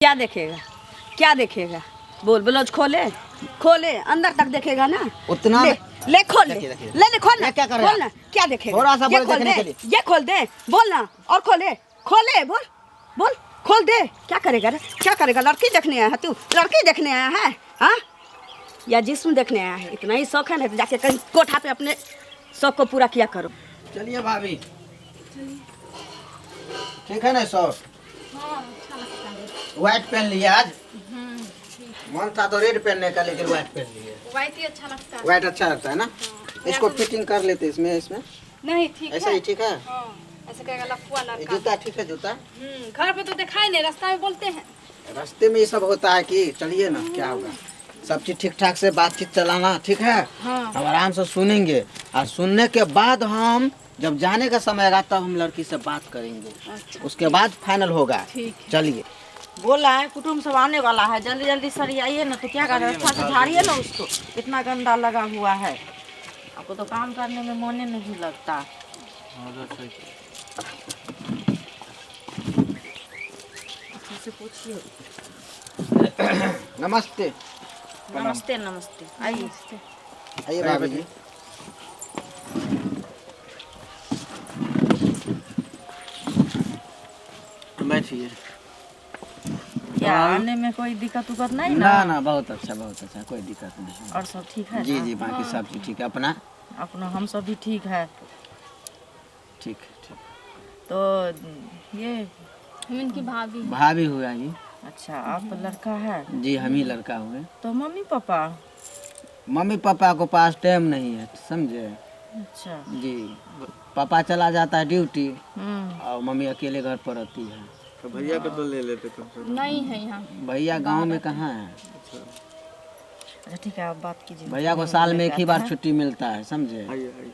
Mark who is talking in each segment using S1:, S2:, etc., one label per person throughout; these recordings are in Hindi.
S1: क्या देखेगा, क्या देखेगा? बोल, ब्लाउज खोले, खोले अंदर तक देखेगा ना
S2: उतना
S1: ले, ले खोल ले, ले खोल ना,
S2: क्या कर
S1: खोल ना, क्या देखेगा?
S2: थोड़ा सा
S1: ये
S2: बोल
S1: खोल
S2: देखने
S1: दे,
S2: के लिए।
S1: ये खोल दे, बोल ना, और खोले, खोले, बोल, बोल, खोल दे। क्या करेगा रे? क्या करेगा? लड़की देखने आया है तू? लड़की देखने आया है? हाँ, या जिस्म देखने आया है? इतना ही शौक है ना तो जाके कहीं कोठा पे अपने शौक को पूरा किया करो।
S2: चलिए भाभी, ठीक है ना शौक? व्हाइट पहन लिया आज। मन था तो रेड पहनने का, लेकिन व्हाइट पहन लिए।
S3: व्हाइट ही अच्छा लगता है।
S2: व्हाइट अच्छा लगता है ना? इसको फिटिंग कर लेते इसमें, इसमें
S3: नहीं ठीक
S2: ऐसा
S3: है।
S2: ही ठीक है।
S3: हाँ, ऐसे कहेगा लफुआ
S2: ये
S3: लड़का।
S2: जूता ठीक है जूता?
S3: घर पे तो दिखाई नहीं, रास्ता में बोलते हैं।
S2: रास्ते में ये सब होता है कि चलिए ना, क्या होगा, सब चीज ठीक ठाक से बातचीत चलाना, ठीक है?
S3: हाँ।
S2: हम आराम से सुनेंगे और सुनने के बाद हम जब जाने का समय आएगा तब हम लड़की से बात करेंगे।
S3: अच्छा।
S2: उसके बाद फाइनल होगा।
S3: ठीक है।
S2: चलिए।
S1: बोला है कुटुम्ब सब आने वाला है, जल्दी जल्दी सर आइए ना। तो क्या कर रहे हैं? अच्छा से झाड़िए ना उसको, इतना गंदा लगा हुआ है। आपको तो काम करने में मन नहीं लगता। अच्छा से पूछिए।
S2: नमस्ते।
S1: नमस्ते नमस्ते, आइए
S2: आइए भाभी जी। बैठिए।
S1: क्या आने में कोई दिक्कत उक्कत नहीं ना?
S2: ना ना, बहुत अच्छा बहुत अच्छा, कोई दिक्कत नहीं।
S1: और सब ठीक है
S2: जी
S1: ना?
S2: जी, बाकी सब चीज ठीक है। अपना
S1: अपना हम सब भी ठीक है।
S2: ठीक ठीक।
S1: तो ये
S3: हम इनकी भाभी।
S2: भाभी हुआ जी?
S1: अच्छा, आप लड़का है?
S2: जी हम ही लड़का हुए।
S1: तो मम्मी पापा?
S2: मम्मी पापा को पास टाइम नहीं है, समझे?
S1: अच्छा।
S2: जी, पापा चला जाता है ड्यूटी
S1: हम्म।
S2: और मम्मी अकेले घर पर रहती है।
S4: तो भैया को तो ले लेते तुम।
S3: नहीं है यहाँ।
S2: भैया गांव में कहाँ है?
S1: अच्छा ठीक है, आप बात कीजिए।
S2: भैया को साल में एक ही बार छुट्टी मिलता है, समझे?
S4: आइए आइए।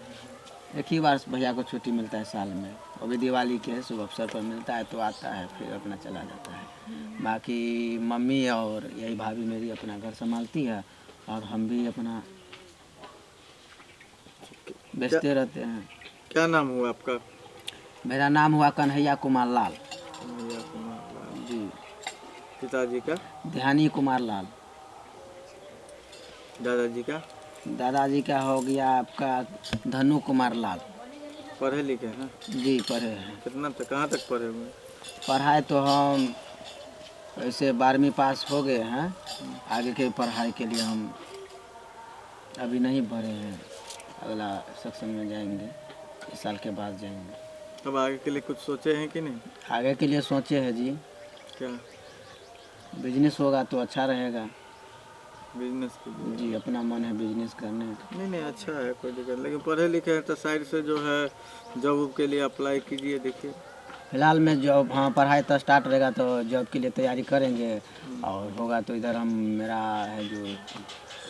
S2: एक ही बार भैया को छुट्टी मिलता है साल में, वो भी दिवाली के शुभ अवसर पर मिलता है तो आता है, फिर अपना चला जाता है। बाकी मम्मी और यही भाभी मेरी अपना घर संभालती है और हम भी अपना बेचते रहते हैं।
S4: क्या नाम हुआ आपका?
S2: मेरा नाम हुआ कन्हैया कुमार लाल।
S4: कन्हैया कुमार लाल।
S2: जी।
S4: पिताजी का?
S2: ध्यानी कुमार लाल।
S4: दादाजी का?
S2: दादाजी का हो गया आपका धनु कुमार लाल।
S4: पढ़े लिखे हैं?
S2: जी पढ़े हैं।
S4: कितना तक, कहाँ तक पढ़े हुए?
S2: पढ़ाई तो हम ऐसे 12वीं पास हो गए हैं, आगे की पढ़ाई के लिए हम अभी नहीं पढ़े हैं, अगला सेक्शन में जाएंगे, इस साल के बाद जाएंगे।
S4: अब आगे के लिए कुछ सोचे हैं कि नहीं?
S2: आगे के लिए सोचे हैं जी,
S4: क्या
S2: बिजनेस होगा तो अच्छा रहेगा।
S4: बिजनेस कीजिए?
S2: जी अपना मन है बिजनेस करने का।
S4: नहीं नहीं, अच्छा है, कोई दिक्कत, लेकिन पढ़े लिखे हैं तो साइड से जो है जॉब के लिए अप्लाई कीजिए। देखिए
S2: फिलहाल में जॉब, हाँ पढ़ाई तो स्टार्ट रहेगा तो जॉब के लिए तैयारी करेंगे, और होगा तो इधर हम, मेरा है जो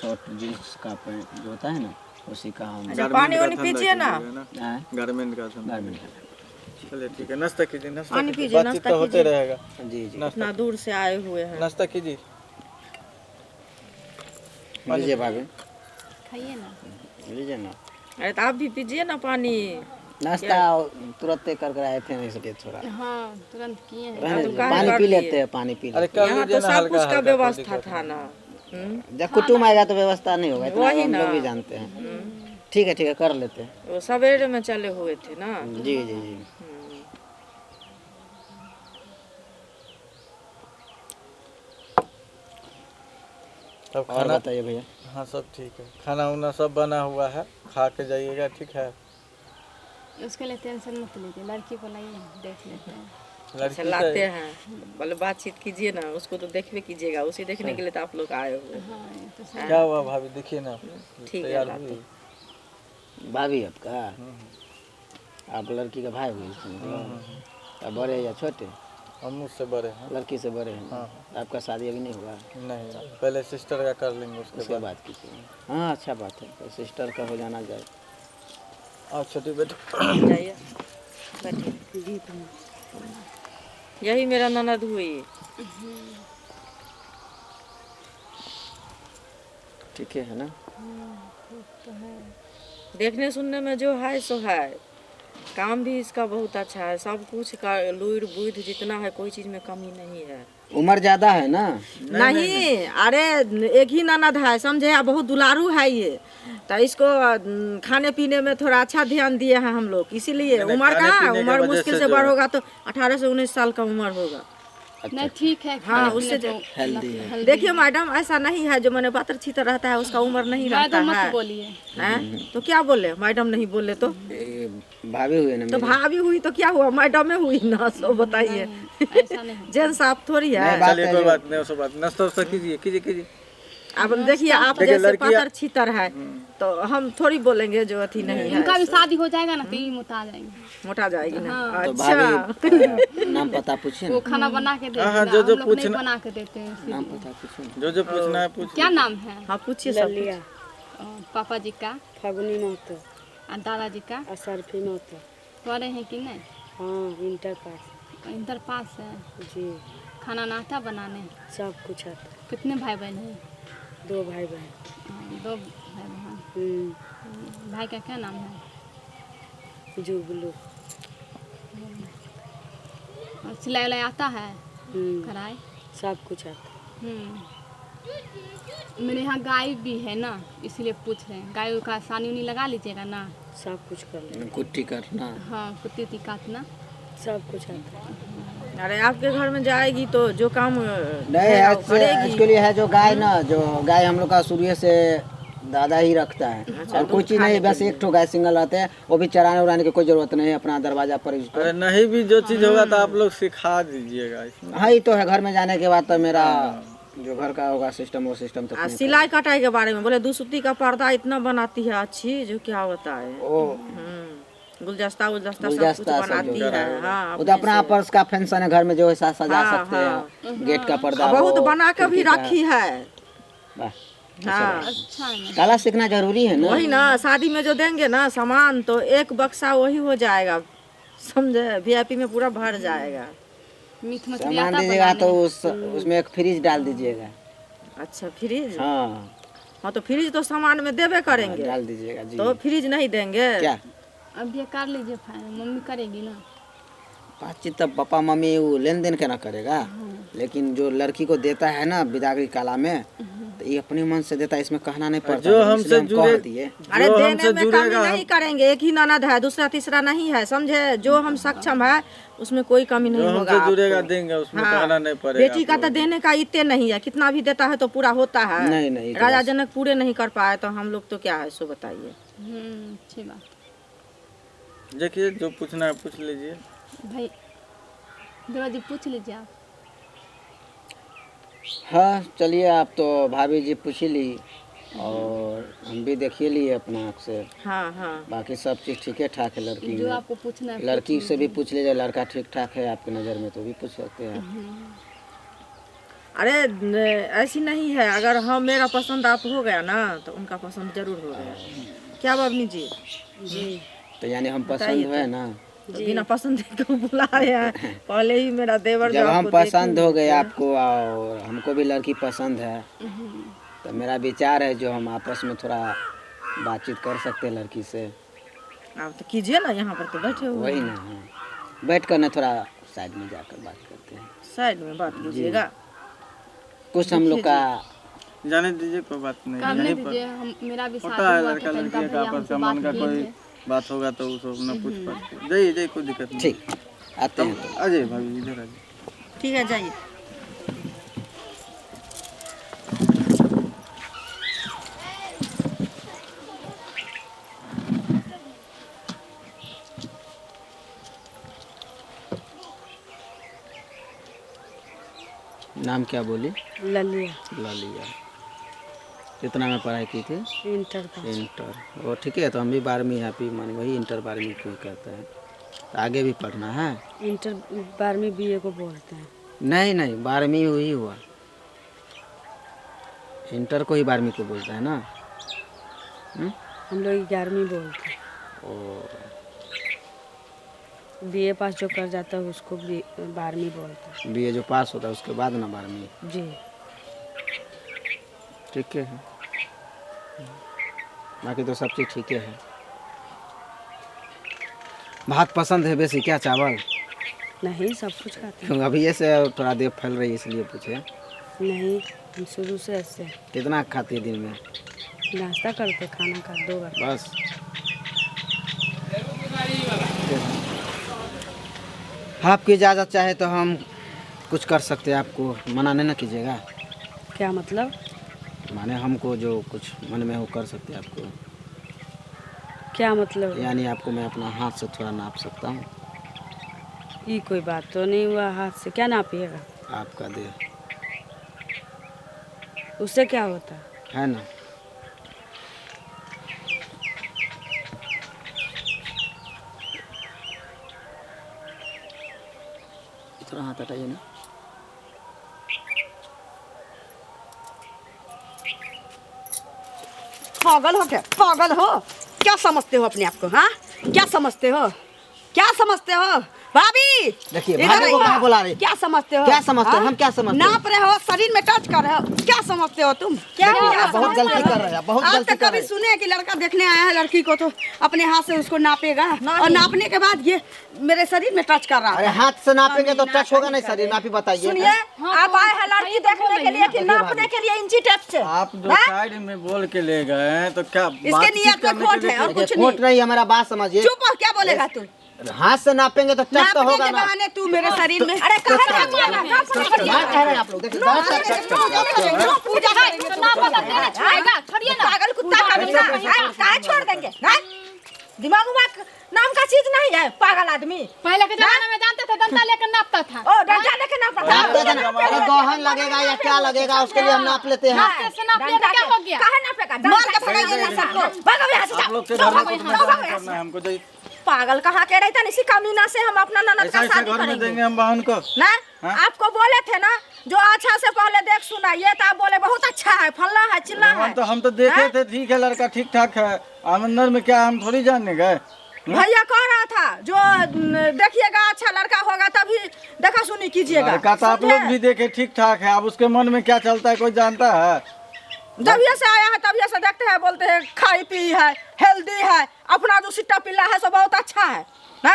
S2: शॉर्ट जींस का पैंट जो होता है ना, उसी का हम
S1: अच्छा, पानी वानी पीजिए ना।
S4: गारमेंट का धंधा।
S2: गारमेंट।
S4: चलिए ठीक है, नाश्ता कीजिए। नाश्ता
S1: पानी
S4: कीजिए,
S1: पीजिए,
S4: बातचीत
S1: नाश्ता
S4: तो होते
S1: कीजिए।
S4: रहेगा।
S2: जी जी।
S1: इतना दूर से आए हुए हैं।
S4: नाश्ता कीजिए।
S2: लीजिए भाभी,
S3: खाइए ना।
S2: लीजिए ना।
S1: अरे तो आप भी पीजिए ना पानी।
S2: नाश्ता तुरंत कर आए थे ना, इसलिए थोड़ा
S3: हाँ, तुरंत किए हैं।
S2: रहने
S1: तुम
S2: दो,
S1: काहे
S2: पानी
S1: कर
S2: पी
S1: लिए?
S2: लेते हैं, पानी पी
S4: अरे
S2: लेते हैं।
S4: कर
S1: यहाँ
S4: लीजिए
S1: तो
S4: ना,
S1: सब
S4: हल्का
S1: कुछ का
S4: हल्का, कोई
S1: व्यवस्था
S4: दिक्कत
S1: था
S4: नहीं।
S1: ना।
S2: जब कुटुम्ब आएगा तो व्यवस्था नहीं होगा, इतना
S1: वही
S2: हम
S1: ना।
S2: लोग भी जानते हैं। ठीक है कर लेते हैं।
S1: वो सवेरे में चले हुए थे ना।
S2: जी जी जी।
S4: तब
S2: और
S4: खाना?
S2: बताइए भैया।
S4: हाँ सब ठीक है, खाना वाना सब बना हुआ है, खा के जाइएगा, ठीक है?
S3: उसके लिए टेंशन मत लीजिए, लड़की को लाइए, देख लेते हैं।
S1: अच्छा
S4: लड़की
S1: लाते
S4: से
S1: हैं, बोले बातचीत कीजिए ना, उसको तो देखबे कीजिएगा, उसे देखने के लिए तो आप लोग आए हुए हैं।
S3: हाँ, ये तो सही।
S4: क्या हुआ भाभी, देखिए ना,
S1: ठीक है,
S4: तैयार
S1: लाते
S4: हुई।
S1: हैं।
S2: भाभी आपका, आप लड़की का भाई हुई इसमें? अब बड़े या छोटे?
S4: हम मुझसे बड़े हैं।
S2: लड़की से बड़े हैं।
S4: हाँ।
S2: आपका शादी अभी नहीं हुआ?
S4: नहीं, पहले सिस्टर का कर लेंगे,
S2: उसके
S4: उसके बाद।
S2: बाद कीजिए। हाँ अच्छा बात है, तो सिस्टर का हो जाना जाए।
S4: और छोटी बेटी
S1: जाइए बैठिए। यही मेरा ननद हुई।
S2: ठीक है ना?
S1: देखने सुनने में जो है सो है,
S5: काम भी इसका बहुत अच्छा है, सब कुछ का लुइर बुद्ध जितना है कोई चीज में कमी नहीं है।
S2: उम्र ज्यादा है ना?
S5: नहीं, अरे एक ही ननद है समझे, आ बहुत दुलारू है ये, तो इसको खाने पीने में थोड़ा अच्छा ध्यान दिए हैं हम लोग, इसीलिए। उम्र
S4: खाने
S5: कहाँ,
S4: पीने के
S5: उम्र
S4: वजह
S5: मुश्किल
S4: से
S5: से
S4: जो
S5: बड़
S4: है।
S5: होगा तो 18 से 19 साल का उम्र होगा।
S3: नहीं ठीक है।
S5: हाँ,
S3: खाने
S5: उससे
S3: पीने तो
S2: हेल्दी है।
S3: हेल्दी।
S5: देखिए मैडम, ऐसा नहीं है जो मैंने पातर छीतर रहता है उसका उम्र नहीं
S3: मैं
S5: रहता
S3: तो मत
S5: है।
S3: बोलिए।
S5: हैं? तो क्या बोले, मैडम नहीं बोले तो
S2: ये भाभी हुए ना
S5: तो
S2: मेरी।
S5: भाभी हुई तो क्या हुआ, मैडम में हुई ना, सो बताइए।
S3: नहीं, ऐसा नहीं।
S5: जेंट्स आप थोड़ी है।
S2: नहीं, बात
S4: चलिए
S2: है
S4: कोई
S2: जो-
S4: बात नहीं, उसको बात नाश्ता वास्ता कीजिए कीजिए कीजिए।
S5: अब देखिए आप
S4: देखिए,
S5: जैसे
S4: लड़कियां-
S5: पातर छीतर है तो हम थोड़ी बोलेंगे जो अथी नहीं है,
S3: उनका भी शादी हो जाएगा ना तो ये मुता जाएंगे।
S5: मोटा जाएगी ना।
S2: तो
S5: अच्छा,
S2: भाभी नाम पता पूछिए
S3: वो
S2: ना।
S3: खाना बना के देते
S4: हाँ,
S3: हैं,
S4: जो
S3: हम लोग नहीं
S4: पूछना-
S3: बना के देते हैं
S2: नाम
S3: इसीलिए।
S2: पता पूछिए ना।
S4: जो पूछना है पूछ
S3: क्या नाम है?
S5: हाँ पूछिए सब
S1: ललिया
S3: पापा जी का
S1: फागुनी महतो
S3: और दादाजी का
S1: असरफी महतो।
S3: पढ़े हैं कि नहीं?
S1: हाँ, इंटर पास।
S3: इंटर पास है।
S1: जी,
S3: खाना नाश्ता बनाने।
S1: सब कुछ आता है।
S3: कितने भाई बहन हैं?
S1: 2 भाई बहन।
S3: 2 भाई बहन। भाई का क्या नाम है?
S1: जुगलू।
S3: और सिलाई उलाई आता है? कढ़ाई?
S1: सब कुछ आता है।
S3: मेरे यहाँ गाय भी है ना, इसलिए पूछ रहे हैं। गाय का सानी उनी लगा लीजिएगा ना।
S1: सब कुछ कर ले,
S2: कुट्टी करना।
S3: हाँ, कुत्ती उत्ती काटना।
S1: सब कुछ आता है।
S5: अरे आपके घर में जाएगी तो जो काम
S2: नहीं
S5: है वो
S2: एक्चुअली
S5: करेगी।
S2: है जो गाय ना, जो गाय हम लोग का शुरू से दादा ही रखता है। और कोई चीज़ नहीं, बस एक ठो गाय सिंगल रहते हैं, वो भी चराने उड़ाने की कोई जरूरत नहीं है, अपना दरवाजा पर उसको।
S4: अरे नहीं भी जो चीज होगा तो आप लोग सिखा दीजिएगा इसमें।
S2: हाँ, ये तो है। घर में जाने के बाद तो मेरा जो घर का होगा सिस्टम, वो सिस्टम तो
S5: सिलाई कटाई के बारे में बोले, दूसरी का पर्दा इतना बनाती है अच्छी, जो क्या होता है।
S2: वो
S5: गुलदस्ता उलदस्ता सब कुछ
S2: गुलदस्ता सब
S5: बनाती
S2: जो
S5: है। हाँ,
S2: वो तो अपना पर्स का फंक्शन है, घर में जो है सजा
S5: हाँ,
S2: सकते
S5: हाँ।
S2: हैं। गेट का पर्दा
S5: बहुत
S2: हो,
S5: बना के भी
S2: खिड़की का।
S5: रखी है।
S2: वाह,
S5: हाँ,
S3: अच्छा है ना।
S2: कला सीखना जरूरी है ना।
S5: वही ना, शादी में जो देंगे ना सामान तो एक बक्सा वही हो जाएगा, समझे, VIP में पूरा भर जाएगा।
S3: मीट मछली
S2: सामान
S3: आता
S2: दीजिएगा तो
S3: बनाने?
S2: उसमें एक फ्रिज डाल दीजिएगा।
S5: अच्छा, फ्रिज।
S2: हाँ,
S5: हाँ तो फ्रिज तो सामान में देवे करेंगे,
S2: डाल दीजिएगा जी।
S5: तो फ्रिज नहीं देंगे
S2: क्या
S3: अब ये कर लीजिए, मम्मी करेगी ना।
S2: बातचीत तब पापा मम्मी वो लेन देन के ना करेगा, लेकिन जो लड़की को देता है ना बिदागरी कला में, तो ये अपने मन से देता है, इसमें कहना नहीं पड़ता।
S4: जो
S2: इसलिए
S4: हमसे
S2: हम कह
S4: जुड़े-
S2: दिए।
S5: अरे
S4: जो
S5: देने
S4: हमसे
S5: में कमी
S4: जुड़ेगा
S5: नहीं करेंगे, एक ही ननद है, दूसरा तीसरा नहीं है, समझे। जो हम सक्षम है उसमें कोई कमी नहीं
S4: जो
S5: होगा
S4: हमसे जुड़ेगा
S5: आपको।
S4: देंगे, उसमें
S5: हाँ,
S4: कहना नहीं पड़ेगा।
S5: बेटी का तो देने का इतने नहीं है, कितना भी देता है तो पूरा होता है।
S2: नहीं, नहीं, तो
S5: राजा
S2: बस-
S5: जनक पूरे नहीं कर पाए तो हम लोग तो क्या है, सो बताइए।
S3: अच्छी बात।
S4: देखिए जो पूछना है पूछ लीजिए।
S3: भाई देवा जी पूछ लीजिए आप।
S2: हाँ चलिए, आप तो भाभी जी पूछ ही ली और हम भी देखिए लिए अपना आँख से।
S5: हाँ हाँ,
S2: बाकी सब चीज़ ठीक है ठाक है लड़की
S3: जो
S2: में।
S3: आपको पूछना है
S2: लड़की से भी पूछ लीजिए, लड़का ठीक ठाक है आपकी नज़र में तो भी पूछ सकते हैं।
S5: अरे ऐसी नहीं है, अगर हम मेरा पसंद आप हो गया ना तो उनका पसंद जरूर हो गया। क्या बबनी जी? जी,
S2: तो यानी हम पसंद
S5: बताइए
S2: हुए ना।
S5: तो बिना पसंद के बुला रहे हैं, पहले ही मेरा देवर
S2: जब
S5: जो
S2: हम
S5: आपको
S2: पसंद
S5: देखे
S2: हो गए
S5: हुए थे।
S2: आपको और हमको भी लड़की पसंद है, तो मेरा विचार है जो हम आपस में थोड़ा बातचीत कर सकते हैं लड़की से।
S5: आप तो कीजिए ना, यहाँ पर तो बैठे हुए
S2: वही
S5: हैं।
S2: ना, हाँ। बैठ कर ना थोड़ा साइड में जाकर बात करते हैं।
S5: साइड में बात कीजिएगा।
S2: कुछ हम लोग का
S4: जाने दीजिए, कोई बात नहीं।
S3: करने
S4: यहीं पर
S3: दीजिए। हम मेरा भी
S4: होता
S3: शादी
S4: है,
S3: हुआ
S4: लड़का
S3: था, इनका
S4: लड़की का
S3: भैया
S4: आपस
S3: हमसे
S4: का
S3: बात
S4: मन का
S3: किए
S4: कोई
S3: थे।
S4: बात होगा तो उसको अपना पूछ पाते। जाइए जाइए, कोई दिक्कत नहीं।
S2: ठीक आते हैं तो।
S4: आ जाइए भाभी, इधर आ जाइए।
S5: ठीक है, जाइए।
S2: नाम क्या बोली?
S1: ललिया
S2: लालिया। कितना में पढ़ाई की थी?
S1: Inter pass.
S2: इंटर। वो ठीक है, तो हम भी 12वीं हैप्पी मान वही इंटर 12वीं को ही कहते हैं। तो आगे भी पढ़ना है?
S1: इंटर 12वीं BA को बोलते हैं।
S2: नहीं नहीं, 12वीं हुई हुआ, इंटर को ही 12वीं को बोलता है ना।
S1: हम लोग 11वीं बोलते हैं।
S2: ओ,
S1: BA पास जो कर जाता है उसको 12वीं बोलते
S2: बीए जो पास होता है उसके बाद ना 12वीं।
S1: हैं। जी,
S2: ठीक है, बाकी तो सब चीज़ ठीक है। भात पसंद है बेसी क्या चावल?
S1: नहीं, सब कुछ खाते
S2: क्यों अभी ऐसे थोड़ा देर फैल रही है इसलिए पूछे।
S1: नहीं, हम शुरू से ऐसे
S2: कितना खाती है दिन में?
S1: नाश्ता करते, खाना खा 2 बार।
S2: बस आपकी इजाज़त चाहे तो हम कुछ कर सकते हैं, आपको मना नहीं ना कीजिएगा।
S1: क्या मतलब?
S2: माने हमको जो कुछ मन में हो कर सकते हैं आपको,
S1: क्या मतलब?
S2: यानी आपको मैं अपना हाथ से थोड़ा नाप सकता हूँ।
S1: ये कोई बात तो नहीं हुआ, हाथ से क्या नापिएगा?
S2: आपका देह
S1: उससे क्या होता?
S2: है ना। थोड़ा हाथ हटाइए ना।
S1: पागल हो क्या? पागल हो? क्या समझते हो अपने आप को? हाँ, क्या समझते हो? क्या समझते हो? भाभी
S2: देखिए,
S1: इधर
S2: भाभी को
S1: आइए।
S2: कहाँ बुला रही?
S1: क्या समझते हो?
S2: क्या समझते हो?
S1: हाँ?
S2: हम क्या समझते हो?
S1: नाप रहे हो, शरीर में टच कर रहे हो, क्या समझते हो तुम? क्या
S2: देखिए,
S1: क्या
S2: आप बहुत
S1: समझते
S2: गलती
S1: हो?
S2: कर रहे हैं, बहुत
S1: आज
S2: गलती
S1: तक
S2: कर
S1: कभी
S2: रहे हैं।
S1: सुने कि लड़का देखने आया है लड़की को तो अपने हाथ से उसको नापेगा और नापने के बाद ये मेरे शरीर में टच कर रहा
S2: अरे
S1: है।
S2: हाथ से नापेंगे तो टच होगा नहीं शरीर में, आप ही बताइए।
S1: सुनिए, आप आए हैं लड़की देखने के लिए कि नापने के लिए इंची टेप से?
S4: आप जो साइड में बोल के ले गए हैं तो क्या
S1: इसके नियत में खोट है और कुछ
S2: देखिए,
S1: नहीं।
S2: खोट नहीं, हमारा बात समझिए।
S1: चुप हो, क्या बोलेगा तू?
S2: हाथ से नापेंगे तो टच तो
S1: नापने
S2: होगा
S1: के
S2: ना।
S1: बहाने तू मेरे शरीर में अरे कहाँ
S2: क्या कह रहे हैं आप लोग? देखिए, बहुत अच्छा
S1: पूजा पागल कुत्ता का बिना काहे छोड़ देंगे? हाँ? दिमाग में नाम का चीज नहीं है, पागल आदमी।
S3: पहले के जमाने में जानते थे डंडा लेकर नापता था।
S1: ओ डंडा लेके ना पड़ता।
S2: नाप देते ना। अरे गहन लगेगा या क्या लगेगा उसके लिए हम नाप लेते हैं।
S3: हाथ से नापिए तो क्या हो गया?
S1: काहे ना फेंका? मार के भगाइए ना सबको। भागो यहाँ से
S4: आप लोग के
S1: जाओ।
S4: घर में कुछ नहीं करना है हमको। जो
S1: पागल कहाँ के रहता? इसी कमीना से हम अपना ननद
S4: ऐसा
S1: का
S4: ऐसा
S1: शादी
S4: घर में
S1: करेंगे
S4: देंगे हम बहन को।
S1: ना?
S4: हाँ?
S1: आपको बोले थे ना जो अच्छा से पहले देख सुना, ये तो आप बोले बहुत अच्छा है, फलना है, चिल्ला है।
S4: हम तो देखे
S1: हाँ?
S4: थे, ठीक है लड़का ठीक ठाक है। अंदर में क्या हम थोड़ी जानने गए।
S1: भैया कह रहा था जो देखिएगा अच्छा लड़का होगा तभी देखा सुनी कीजिएगा।
S4: लड़का तो आप लोग भी देखे ठीक ठाक है, अब उसके मन में क्या चलता है कोई जानता है?
S1: जबिया से आया है तबिया से देखते हैं, बोलते हैं खाई पी है, हेल्दी है, अपना जो सिट्टा पिल्ला है सब बहुत अच्छा है ना?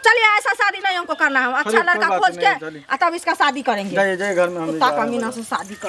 S1: चलिए ऐसा शादी नहीं हमको करना है, अच्छा
S4: कोई
S1: लड़का
S4: बात
S1: खोज
S4: नहीं,
S1: के
S4: चलिए।
S1: तब इसका शादी करेंगे।
S4: जाइए जाइए घर में हम
S1: कुत्ता कमीना से शादी कर